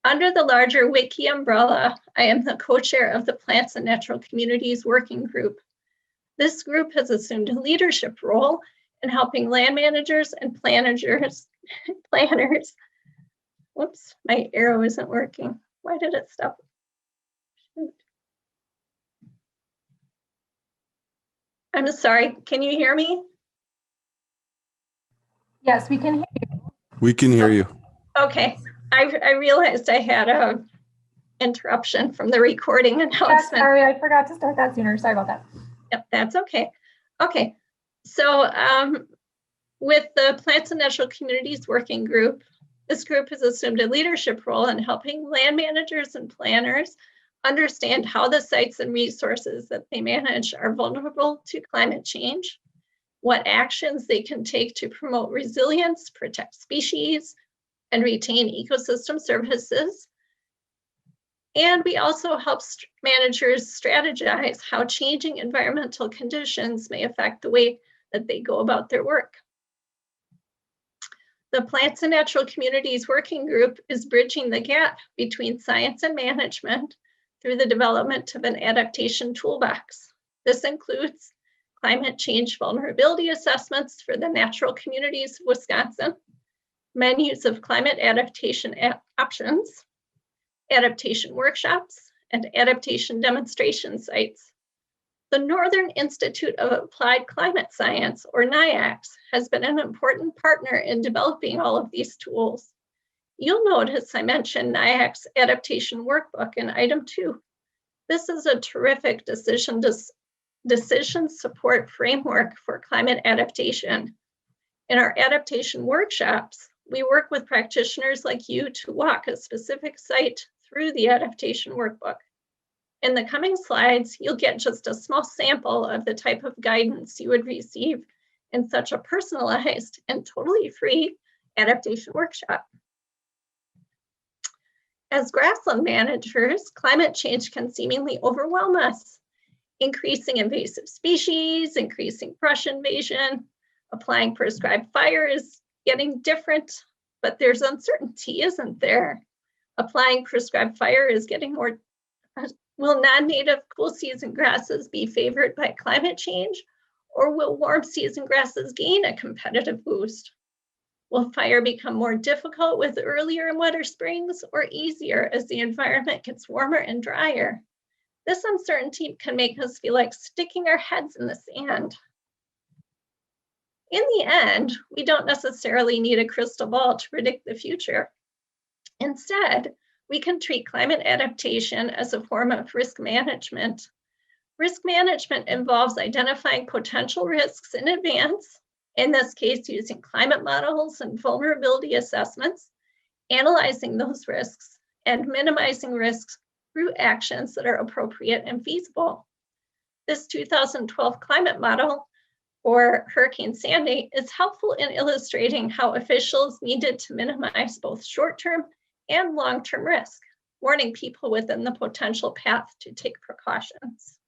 Under the larger Wiki umbrella, I am the co-chair of the Plants and Natural Communities Working Group. This group has assumed a leadership role in helping land managers and planners. Whoops, my arrow isn't working. Why did it stop? Shoot. I'm sorry, can you hear me? Yes, we can hear you. We can hear you. Okay, I realized I had a interruption from the recording announcement. Yeah, sorry, I forgot to start that sooner. Sorry about that. Yep, that's okay. Okay, so with the Plants and Natural Communities Working Group, this group has assumed a leadership role in helping land managers and planners understand how the sites and resources that they manage are vulnerable to climate change, what actions they can take to promote resilience, protect species, and retain ecosystem services. And we also help managers strategize how changing environmental conditions may affect the way that they go about their work. The Plants and Natural Communities Working Group is bridging the gap between science and management through the development of an adaptation toolbox. This includes climate change vulnerability assessments for the natural communities of Wisconsin, menus of climate adaptation options, adaptation workshops, and adaptation demonstration sites. The Northern Institute of Applied Climate Science, or NIACS, has been an important partner in developing all of these tools. You'll notice I mentioned NIACS Adaptation Workbook in item 2. This is a terrific decision support framework for climate adaptation. In our adaptation workshops, we work with practitioners like you to walk a specific site through the adaptation workbook. In the coming slides, you'll get just a small sample of the type of guidance you would receive in such a personalized and totally free adaptation workshop. As grassland managers, climate change can seemingly overwhelm us. Increasing invasive species, increasing brush invasion, applying prescribed fire is getting different, but there's uncertainty, isn't there? Applying prescribed fire is getting more. Will non-native cool season grasses be favored by climate change, or will warm season grasses gain a competitive boost? Will fire become more difficult with earlier and wetter springs, or easier as the environment gets warmer and drier? This uncertainty can make us feel like sticking our heads in the sand. In the end, we don't necessarily need a crystal ball to predict the future. Instead, we can treat climate adaptation as a form of risk management. Risk management involves identifying potential risks in advance, in this case using climate models and vulnerability assessments, analyzing those risks, and minimizing risks through actions that are appropriate and feasible. This 2012 climate model for Hurricane Sandy is helpful in illustrating how officials needed to minimize both short-term and long-term risk, warning people within the potential path to take precautions.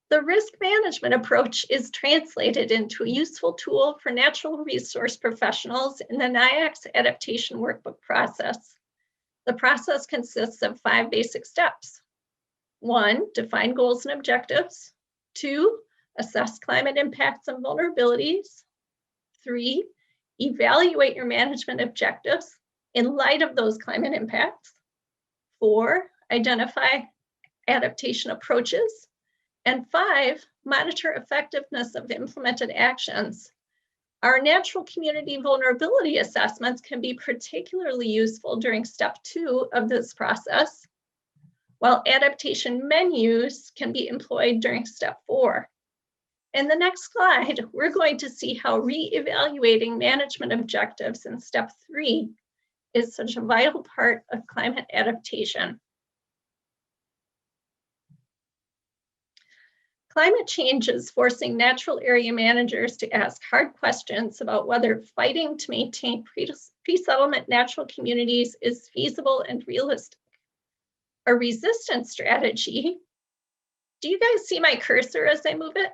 The risk management approach is translated into a useful tool for natural resource professionals in the NIACS adaptation workbook process. The process consists of 5 basic steps. 1, define goals and objectives. 2, assess climate impacts and vulnerabilities. 3, evaluate your management objectives in light of those climate impacts. 4, identify adaptation approaches. And 5, monitor effectiveness of implemented actions. Our natural community vulnerability assessments can be particularly useful during step 2 of this process, while adaptation menus can be employed during step 4. In the next slide, we're going to see how re-evaluating management objectives in step 3 is such a vital part of climate adaptation. Climate change is forcing natural area managers to ask hard questions about whether fighting to maintain pre-settlement natural communities is feasible and realistic. A resistance strategy. Do you guys see my cursor as I move it?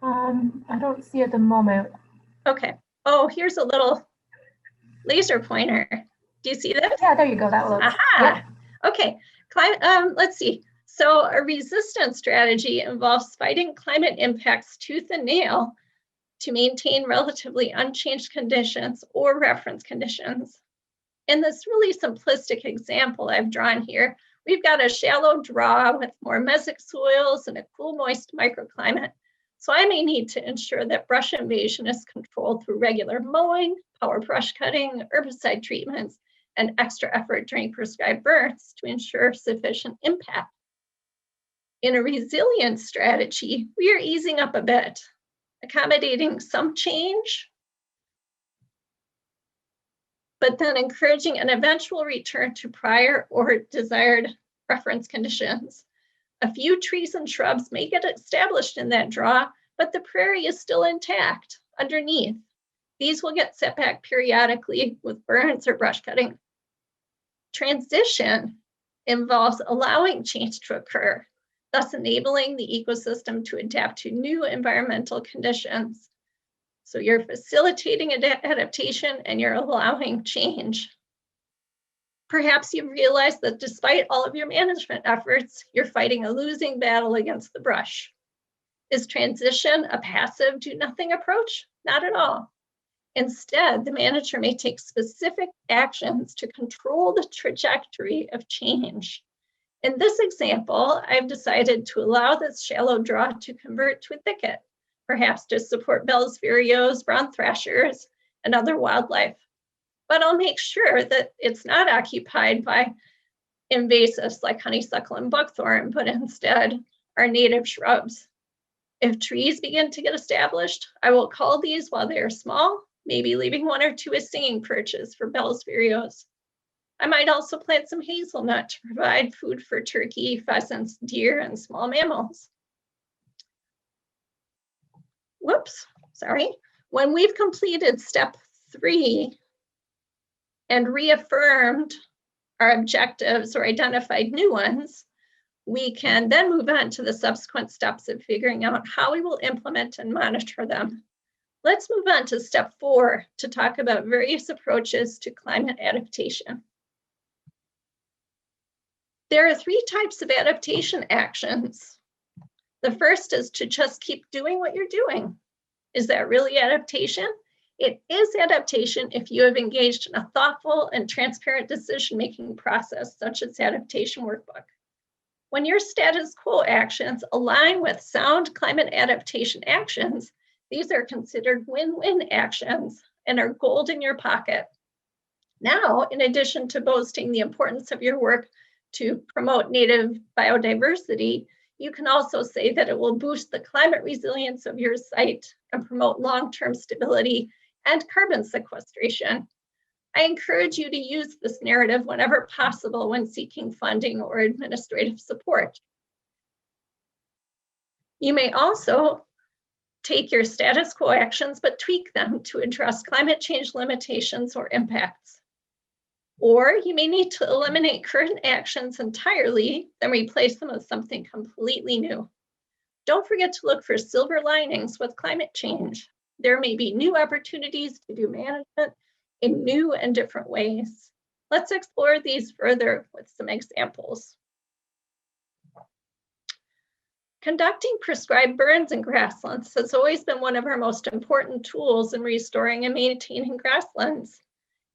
I don't see at the moment. Okay, Oh, here's a little laser pointer. Do you see this? Yeah, there you go. That looks. Aha. Yeah. Okay. Let's see. So a resistance strategy involves fighting climate impacts tooth and nail to maintain relatively unchanged conditions or reference conditions. In this really simplistic example I've drawn here, we've got a shallow draw with more mesic soils and a cool, moist microclimate. So I may need to ensure that brush invasion is controlled through regular mowing, power brush cutting, herbicide treatments, and extra effort during prescribed burns to ensure sufficient impact. In a resilience strategy, we are easing up a bit, accommodating some change, but then encouraging an eventual return to prior or desired reference conditions. A few trees and shrubs may get established in that draw, but the prairie is still intact underneath. These will get set back periodically with burns or brush cutting. Transition involves allowing change to occur, thus enabling the ecosystem to adapt to new environmental conditions. So you're facilitating adaptation and you're allowing change. Perhaps you've realized that despite all of your management efforts, you're fighting a losing battle against the brush. Is transition a passive do-nothing approach? Not at all. Instead, the manager may take specific actions to control the trajectory of change. In this example, I've decided to allow this shallow draw to convert to a thicket, perhaps to support Bell's vireos, brown thrashers, and other wildlife. But I'll make sure that it's not occupied by invasives like honeysuckle and buckthorn, but instead our native shrubs. If trees begin to get established, I will cull these while they are small, maybe leaving one or two as singing perches for Bell's vireos. I might also plant some hazelnut to provide food for turkey, pheasants, deer, and small mammals. Whoops, sorry. When we've completed step 3 and reaffirmed our objectives or identified new ones, we can then move on to the subsequent steps of figuring out how we will implement and monitor them. Let's move on to step 4 to talk about various approaches to climate adaptation. There are 3 types of adaptation actions. The first is to just keep doing what you're doing. Is that really adaptation? It is adaptation if you have engaged in a thoughtful and transparent decision-making process, such as adaptation workbook. When your status quo actions align with sound climate adaptation actions, these are considered win-win actions and are gold in your pocket. Now, in addition to boasting the importance of your work to promote native biodiversity, you can also say that it will boost the climate resilience of your site and promote long-term stability and carbon sequestration. I encourage you to use this narrative whenever possible when seeking funding or administrative support. You may also take your status quo actions, but tweak them to address climate change limitations or impacts. Or you may need to eliminate current actions entirely, then replace them with something completely new. Don't forget to look for silver linings with climate change. There may be new opportunities to do management in new and different ways. Let's explore these further with some examples. Conducting prescribed burns in grasslands has always been one of our most important tools in restoring and maintaining grasslands.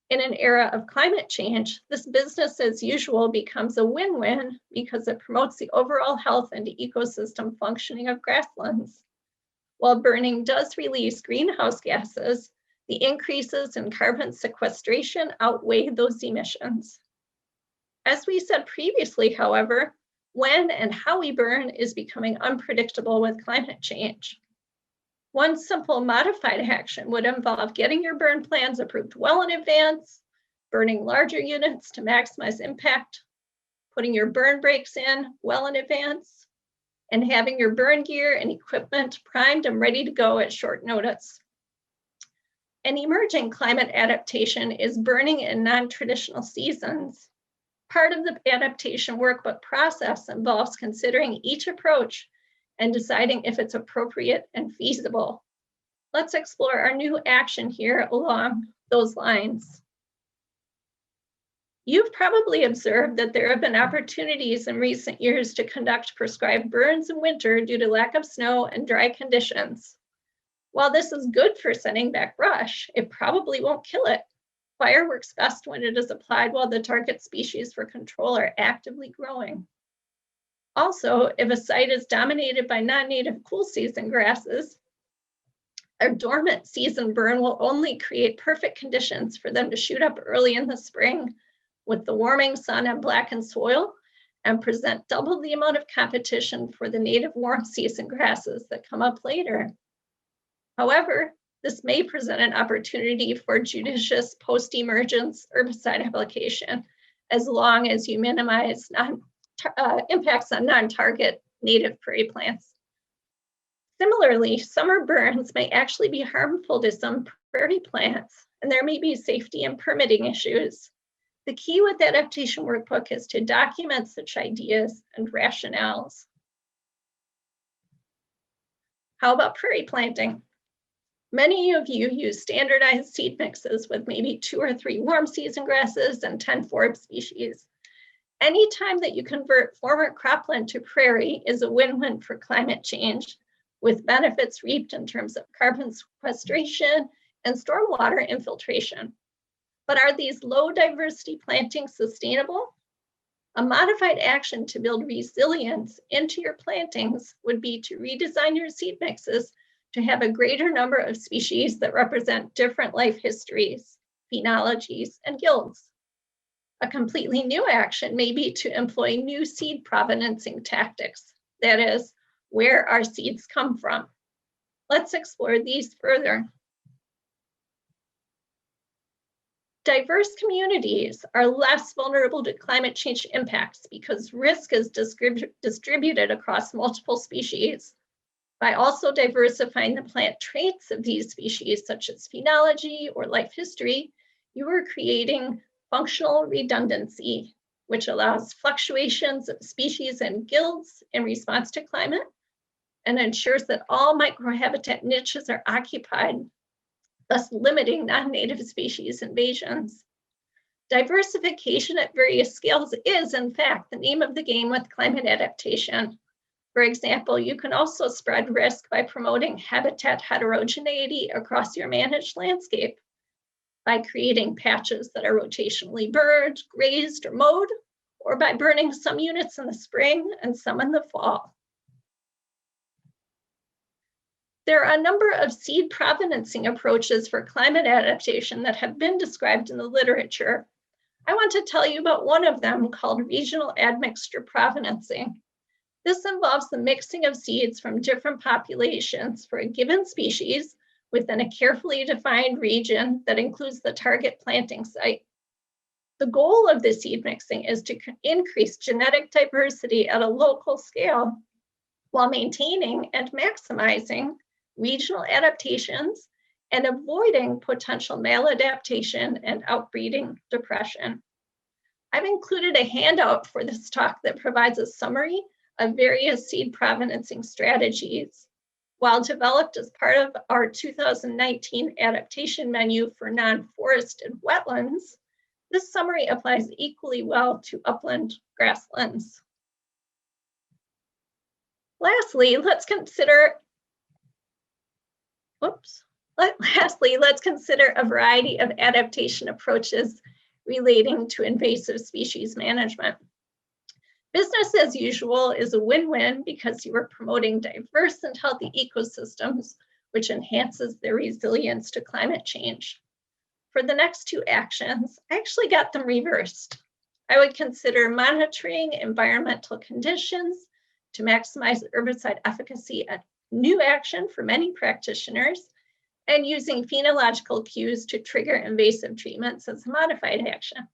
In an era of climate change, this business as usual becomes a win-win because it promotes the overall health and ecosystem functioning of grasslands. While burning does release greenhouse gases, the increases in carbon sequestration outweigh those emissions. As we said previously, however, when and how we burn is becoming unpredictable with climate change. One simple modified action would involve getting your burn plans approved well in advance, burning larger units to maximize impact, putting your burn brakes in well in advance, and having your burn gear and equipment primed and ready to go at short notice. An emerging climate adaptation is burning in non-traditional seasons. Part of the adaptation workbook process involves considering each approach and deciding if it's appropriate and feasible. Let's explore our new action here along those lines. You've probably observed that there have been opportunities in recent years to conduct prescribed burns in winter due to lack of snow and dry conditions. While this is good for sending back brush, it probably won't kill it. Fire works best when it is applied while the target species for control are actively growing. Also, if a site is dominated by non-native cool season grasses, a dormant season burn will only create perfect conditions for them to shoot up early in the spring with the warming sun and blackened soil, and present double the amount of competition for the native warm season grasses that come up later. However, this may present an opportunity for judicious post-emergence herbicide application, as long as you minimize impacts on non-target native prairie plants. Similarly, summer burns may actually be harmful to some prairie plants, and there may be safety and permitting issues. The key with the adaptation workbook is to document such ideas and rationales. How about prairie planting? Many of you use standardized seed mixes with maybe 2 or 3 warm season grasses and 10 forb species. Anytime that you convert former cropland to prairie is a win-win for climate change, with benefits reaped in terms of carbon sequestration and stormwater infiltration. But are these low diversity plantings sustainable? A modified action to build resilience into your plantings would be to redesign your seed mixes to have a greater number of species that represent different life histories, phenologies, and guilds. A completely new action may be to employ new seed provenancing tactics, that is, where our seeds come from. Let's explore these further. Diverse communities are less vulnerable to climate change impacts because risk is distributed across multiple species. By also diversifying the plant traits of these species, such as phenology or life history, you are creating functional redundancy, which allows fluctuations of species and guilds in response to climate and ensures that all microhabitat niches are occupied, thus limiting non-native species invasions. Diversification at various scales is, in fact, the name of the game with climate adaptation. For example, you can also spread risk by promoting habitat heterogeneity across your managed landscape, by creating patches that are rotationally burned, grazed, or mowed, or by burning some units in the spring and some in the fall. There are a number of seed provenancing approaches for climate adaptation that have been described in the literature. I want to tell you about one of them called regional admixture provenancing. This involves the mixing of seeds from different populations for a given species within a carefully defined region that includes the target planting site. The goal of the seed mixing is to increase genetic diversity at a local scale while maintaining and maximizing regional adaptations and avoiding potential maladaptation and outbreeding depression. I've included a handout for this talk that provides a summary of various seed provenancing strategies. While developed as part of our 2019 adaptation menu for non-forested wetlands, this summary applies equally well to upland grasslands. Lastly, let's consider a variety of adaptation approaches relating to invasive species management. Business as usual is a win-win because you are promoting diverse and healthy ecosystems, which enhances their resilience to climate change. For the next 2 actions, I actually got them reversed. I would consider monitoring environmental conditions to maximize herbicide efficacy, a new action for many practitioners, and using phenological cues to trigger invasive treatments as a modified action.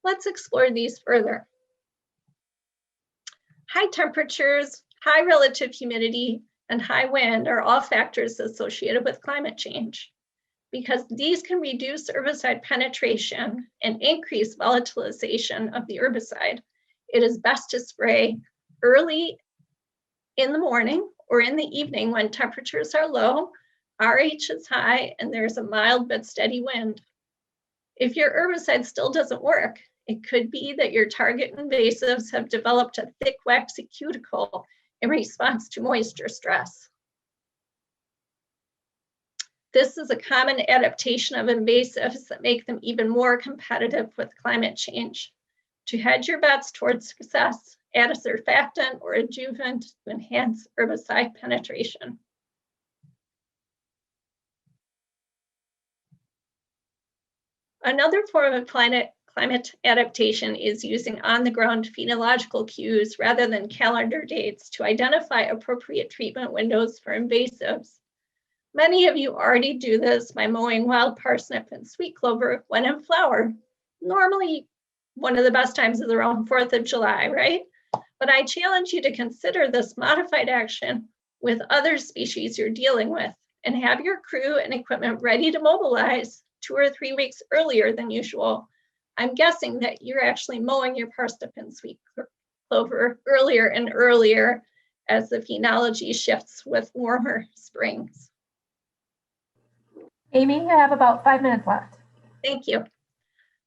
Let's explore these further. High temperatures, high relative humidity, and high wind are all factors associated with climate change. Because these can reduce herbicide penetration and increase volatilization of the herbicide, it is best to spray early in the morning or in the evening when temperatures are low, RH is high, and there's a mild but steady wind. If your herbicide still doesn't work, it could be that your target invasives have developed a thick, waxy cuticle in response to moisture stress. This is a common adaptation of invasives that make them even more competitive with climate change. To hedge your bets towards success, add a surfactant or adjuvant to enhance herbicide penetration. Another form of climate adaptation is using on-the-ground phenological cues rather than calendar dates to identify appropriate treatment windows for invasives. Many of you already do this by mowing wild parsnip and sweet clover when in flower. Normally, one of the best times is around 4th of July, right? But I challenge you to consider this modified action with other species you're dealing with and have your crew and equipment ready to mobilize 2 or 3 weeks earlier than usual. I'm guessing that you're actually mowing your parsnip and sweet clover earlier and earlier as the phenology shifts with warmer springs. Amy, you have about 5 minutes left. Thank you.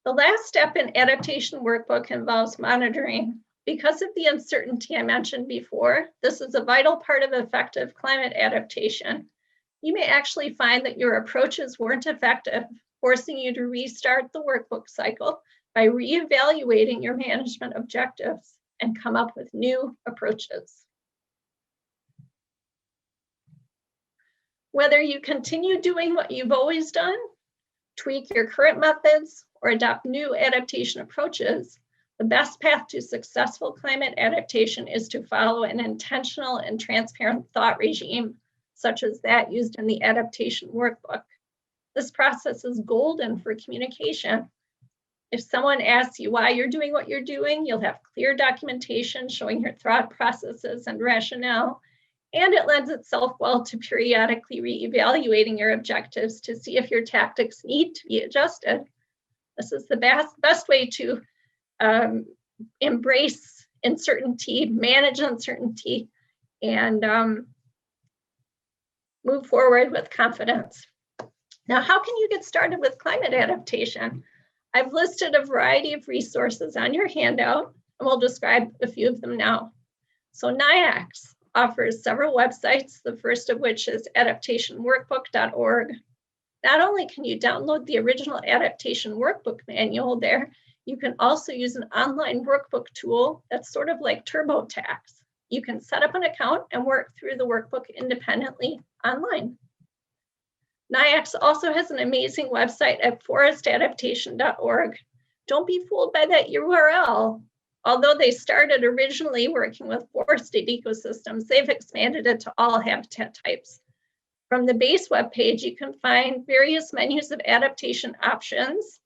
The last step in adaptation workbook involves monitoring. Because of the uncertainty I mentioned before, this is a vital part of effective climate adaptation. You may actually find that your approaches weren't effective, forcing you to restart the workbook cycle by reevaluating your management objectives and come up with new approaches. Whether you continue doing what you've always done, tweak your current methods, or adopt new adaptation approaches, the best path to successful climate adaptation is to follow an intentional and transparent thought regime, such as that used in the adaptation workbook. This process is golden for communication. If someone asks you why you're doing what you're doing, you'll have clear documentation showing your thought processes and rationale, and it lends itself well to periodically reevaluating your objectives to see if your tactics need to be adjusted. This is the best way to embrace uncertainty, manage uncertainty, and move forward with confidence. Now, how can you get started with climate adaptation? I've listed a variety of resources on your handout, and we'll describe a few of them now. So NIAX offers several websites, the first of which is adaptationworkbook.org. Not only can you download the original adaptation workbook manual there, you can also use an online workbook tool that's sort of like TurboTax. You can set up an account and work through the workbook independently online. NIAX also has an amazing website at forestadaptation.org. Don't be fooled by that URL. Although they started originally working with forested ecosystems, they've expanded it to all habitat types. From the base webpage, you can find various menus of adaptation options.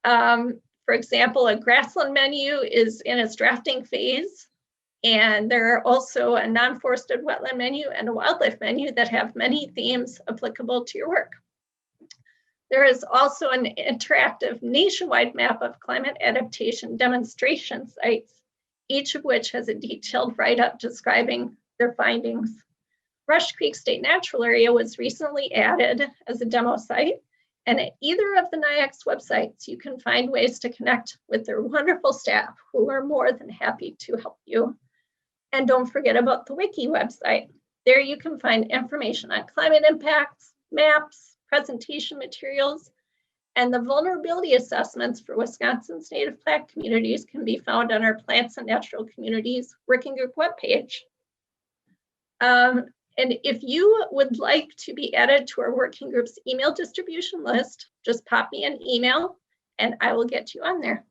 For example, a grassland menu is in its drafting phase, and there are also a non-forested wetland menu and a wildlife menu that have many themes applicable to your work. There is also an interactive nationwide map of climate adaptation demonstration sites, each of which has a detailed write-up describing their findings. Rush Creek State Natural Area was recently added as a demo site, and at either of the NIAX websites, you can find ways to connect with their wonderful staff who are more than happy to help you. And don't forget about the Wiki website. There you can find information on climate impacts, maps, presentation materials, and the vulnerability assessments for Wisconsin's native plant communities can be found on our Plants and Natural Communities Working Group webpage. And if you would like to be added to our working group's email distribution list, just pop me an email and I will get you on there.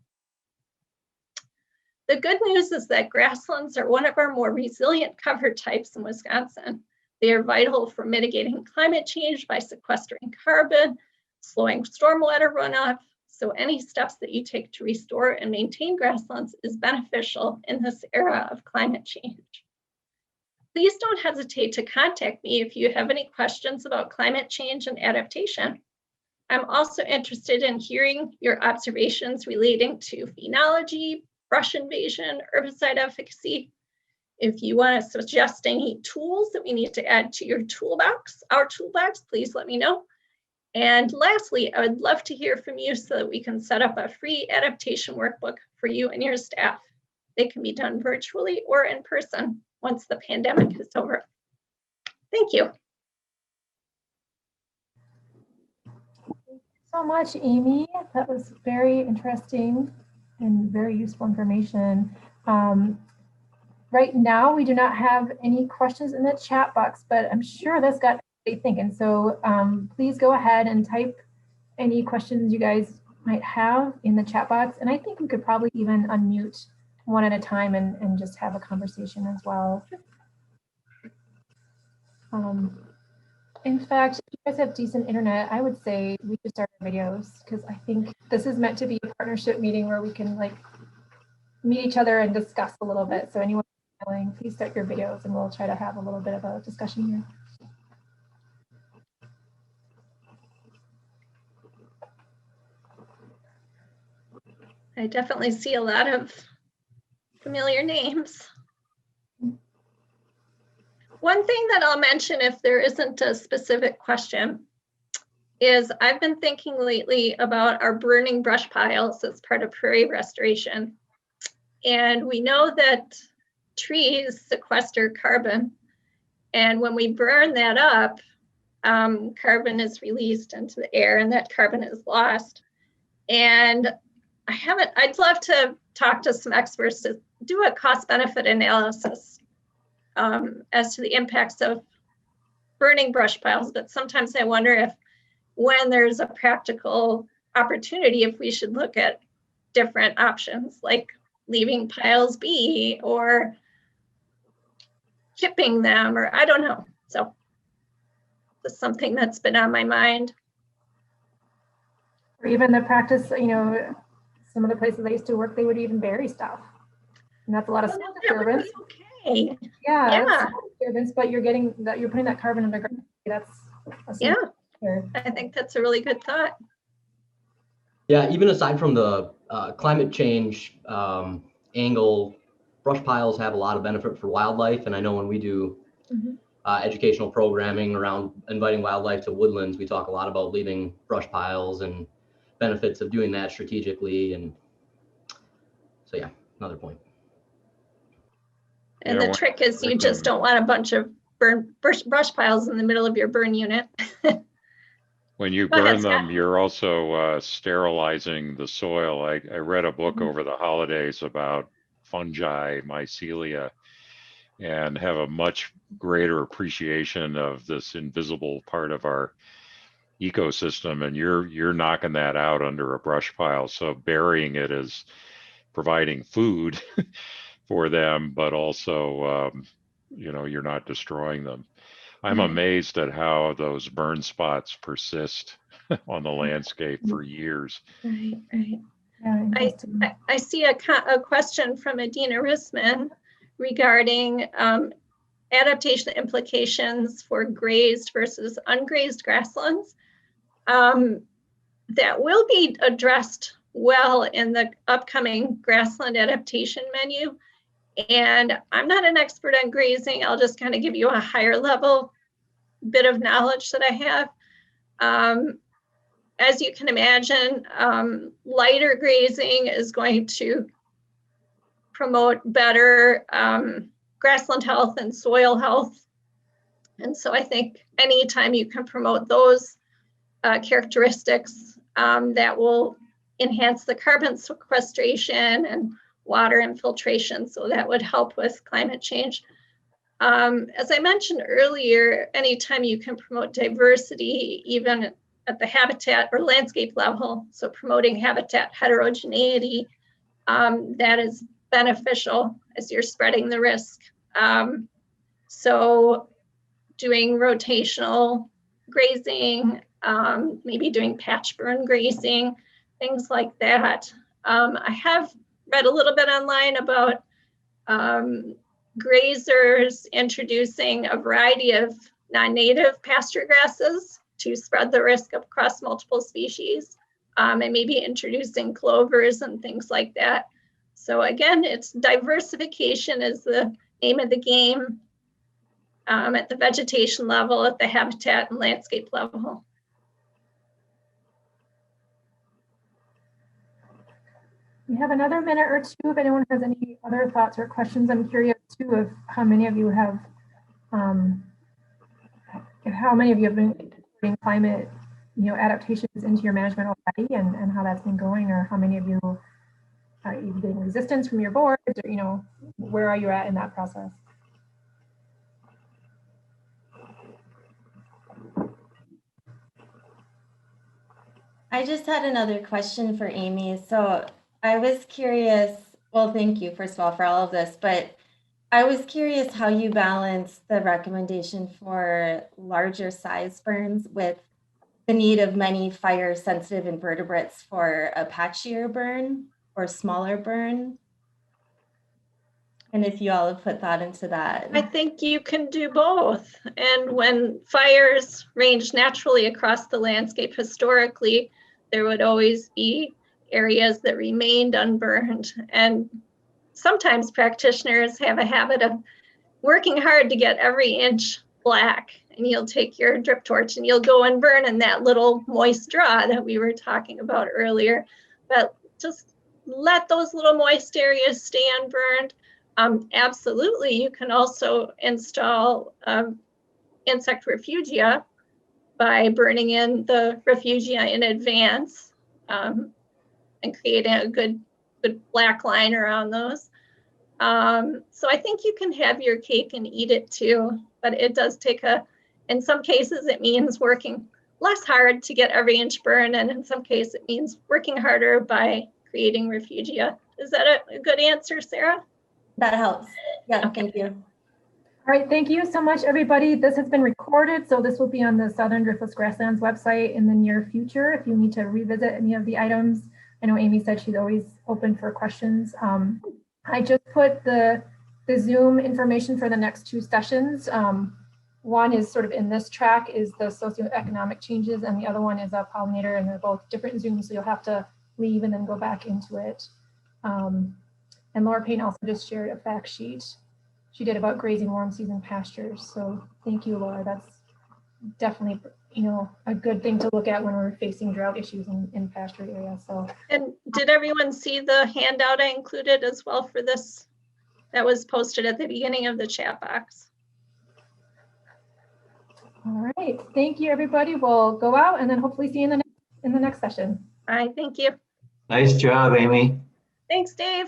The good news is that grasslands are one of our more resilient cover types in Wisconsin. They are vital for mitigating climate change by sequestering carbon, slowing stormwater runoff. So any steps that you take to restore and maintain grasslands is beneficial in this era of climate change. Please don't hesitate to contact me if you have any questions about climate change and adaptation. I'm also interested in hearing your observations relating to phenology, brush invasion, herbicide efficacy. If you want to suggest any tools that we need to add to your toolbox, our toolbox, please let me know. And lastly, I would love to hear from you so that we can set up a free adaptation workbook for you and your staff. They can be done virtually or in person once the pandemic is over. Thank you. Thank you so much, Amy. That was very interesting and very useful information. Right now, we do not have any questions in the chat box, but I'm sure that's got everybody thinking. So please go ahead and type any questions you guys might have in the chat box. And I think we could probably even unmute one at a time and just have a conversation as well. In fact, if you guys have decent internet, I would say we should start our videos, because I think this is meant to be a partnership meeting where we can like meet each other and discuss a little bit. So anyone willing, please start your videos and we'll try to have a little bit of a discussion here. I definitely see a lot of familiar names. One thing that I'll mention, if there isn't a specific question, is I've been thinking lately about our burning brush piles as part of prairie restoration. And we know that trees sequester carbon. And when we burn that up, carbon is released into the air and that carbon is lost. And I'd love to talk to some experts to do a cost-benefit analysis as to the impacts of burning brush piles. But sometimes I wonder if when there's a practical opportunity, if we should look at different options, like leaving piles be or chipping them, or I don't know. So that's something that's been on my mind. Or even the practice, you know, some of the places I used to work, they would even bury stuff. And that's a lot of soil disturbance. Okay. Yeah. Disturbance, but you're getting that, you're putting that carbon underground. That's yeah. I think that's a really good thought. Yeah, even aside from the climate change angle, brush piles have a lot of benefit for wildlife. And I know when we do educational programming around inviting wildlife to woodlands, we talk a lot about leaving brush piles and benefits of doing that strategically. And so, yeah, another point. And the trick is you just don't want a bunch of brush piles in the middle of your burn unit. When you burn them, you're also sterilizing the soil. I read a book over the holidays about fungi, mycelia, and have a much greater appreciation of this invisible part of our ecosystem. And you're knocking that out under a brush pile. So burying it is providing food for them, but also, you know, you're not destroying them. I'm amazed at how those burn spots persist on the landscape for years. Right. Yeah, I see a question from Adina Risman regarding adaptation implications for grazed versus ungrazed grasslands. That will be addressed well in the upcoming grassland adaptation menu. And I'm not an expert on grazing. I'll just kind of give you a higher level bit of knowledge that I have. As you can imagine, lighter grazing is going to promote better grassland health and soil health. And so I think anytime you can promote those characteristics, that will enhance the carbon sequestration and water infiltration, so that would help with climate change. As I mentioned earlier, anytime you can promote diversity, even at the habitat or landscape level, so promoting habitat heterogeneity, that is beneficial as you're spreading the risk. So doing rotational grazing, maybe doing patch burn grazing, things like that. I have read a little bit online about grazers introducing a variety of non-native pasture grasses to spread the risk across multiple species, and maybe introducing clovers and things like that. So again, it's diversification is the aim of the game at the vegetation level, at the habitat and landscape level. We have another minute or two if anyone has any other thoughts or questions. I'm curious too of how many of you have been incorporating climate, adaptations into your management already, and how that's been going, or how many of you are you getting resistance from your boards, or where are you at in that process? I just had another question for Amy. So I was curious, well, thank you, first of all, for all of this, but I was curious how you balance the recommendation for larger size burns with the need of many fire sensitive invertebrates for a patchier burn or smaller burn. And if you all have put thought into that. I think you can do both. And when fires range naturally across the landscape historically, there would always be areas that remained unburned. And sometimes practitioners have a habit of working hard to get every inch black. And you'll take your drip torch and you'll go and burn in that little moist draw that we were talking about earlier. But just let those little moist areas stay unburned. Absolutely, you can also install insect refugia by burning in the refugia in advance and creating a good black line around those. So I think you can have your cake and eat it too, but it does take in some cases it means working less hard to get every inch burned, and in some cases it means working harder by creating refugia. Is that a good answer, Sarah? That helps. Yeah, Okay. Thank you. All right, thank you so much, everybody. This has been recorded, so this will be on the Southern Driftless Grasslands website in the near future if you need to revisit any of the items. I know Amy said she's always open for questions. I just put the Zoom information for the next two sessions. One is sort of in this track is the socioeconomic changes, and the other one is a pollinator, and they're both different Zooms, so you'll have to leave and then go back into it. And Laura Payne also just shared a fact sheet she did about grazing warm season pastures. So thank you, Laura. That's definitely, a good thing to look at when we're facing drought issues in pasture areas. So. And did everyone see the handout I included as well for this? That was posted at the beginning of the chat box. All right, thank you, everybody. We'll go out and then hopefully see you in the next session. All right, thank you. Nice job, Amy. Thanks, Dave.